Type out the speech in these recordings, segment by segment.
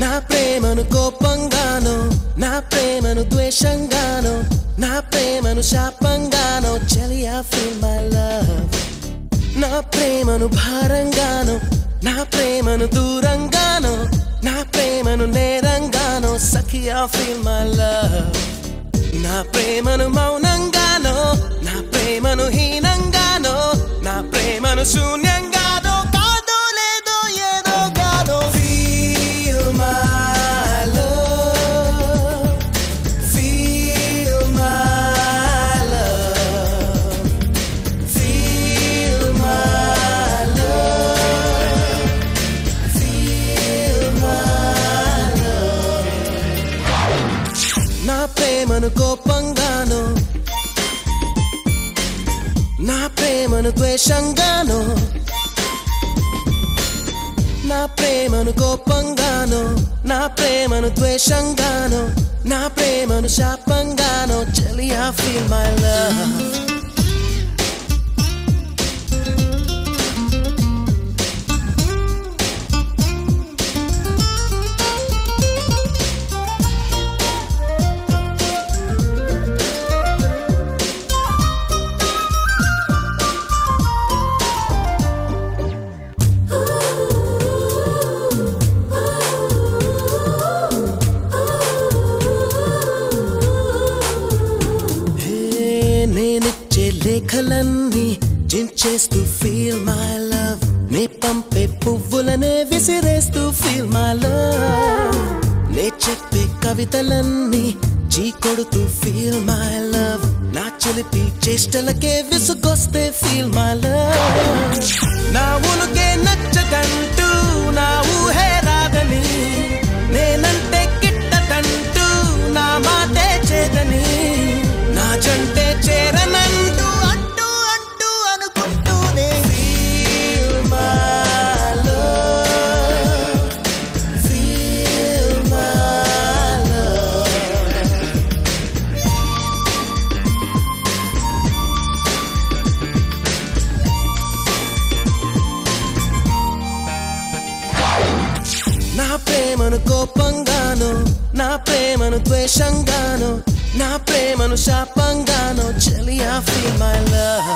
నా ప్రేమను కోపంగానో, నా ప్రేమను ద్వేషంగానో, నా ప్రేమను శాపంగానో చెలియా feel my love. నా ప్రేమను భారంగానో, నా ప్రేమను దూరంగానో, నా ప్రేమను నేరంగానో సఖియా feel my love. నా ప్రేమను మౌనంగానో, నా ప్రేమను హీనంగానో, నా ప్రేమను శూన్యంగానో, కాదో లేదో ఏదో కాదో feel my love, feel my love, feel my love, feel my love. నా ప్రేమను కోపంగానో, నా ప్రేమను ద్వేషంగానో, నా ప్రేమను కోపంగానో, నా ప్రేమను ద్వేషంగానో, నా ప్రేమను శాపంగానో చెలియా feel my love. నేనిచ్చే లేఖలన్నీ జించేస్తూ feel my love, నే పంపే పువ్వులనే విసిరేస్తూ feel my love, నే చెప్పే కవితలన్నీ చీకొడుతూ feel my love, నా చిలిపి చేష్టలకే విసుగొస్తే feel my love. నా ఉలుకే నచ్చదంటూ, నా ఊహే రాదని, నేనంటే గిట్టదంటూ, నా మాటే చేదని, నా జంటే చేరనంటూ అంటూ అంటూ అనుకుంటూనే feel my love, feel my love. నా ప్రేమను కోపంగానో, నా ప్రేమను ద్వేషంగానో, నా ప్రేమను శాపంగానో చెలియా feel my love.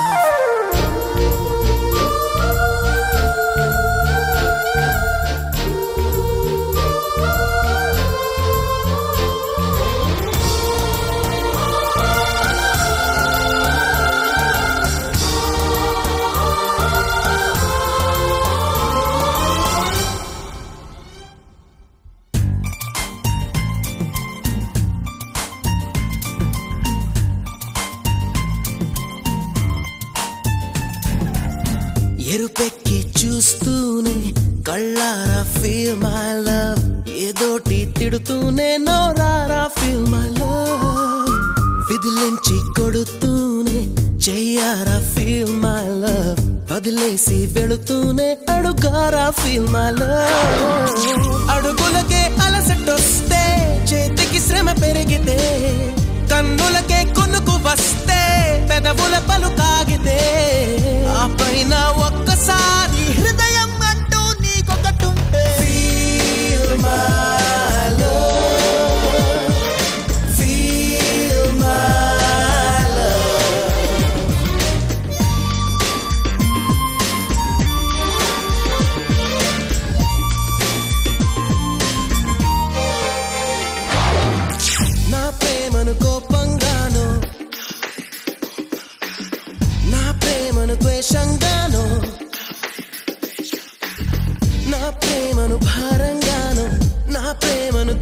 ఎరుపెక్కి చూస్తూనే కళ్ళారా feel my love, ఏదోటి తిడుతూనే నోరారా feel my love, విదిలించి కొడుతూనే చెయ్యారా feel my love, వదిలేసి వెళుతూనే అడుగారా feel my love. అడుగులకే అలసటొస్తే, చేతికి శ్రమ పెరిగితే, కన్నులకే కొనుకు వస్తే, పెదవుల పలుకాగితే, ఆ పైన ఒక్కసారి హృదయం అంటూ నీకొకటుంటే feel my love, feel my love. నా ప్రేమను కోపంగానో, నా ప్రేమను ద్వేషంగానో, నా ప్రేమను భారంగానో, నా ప్రేమను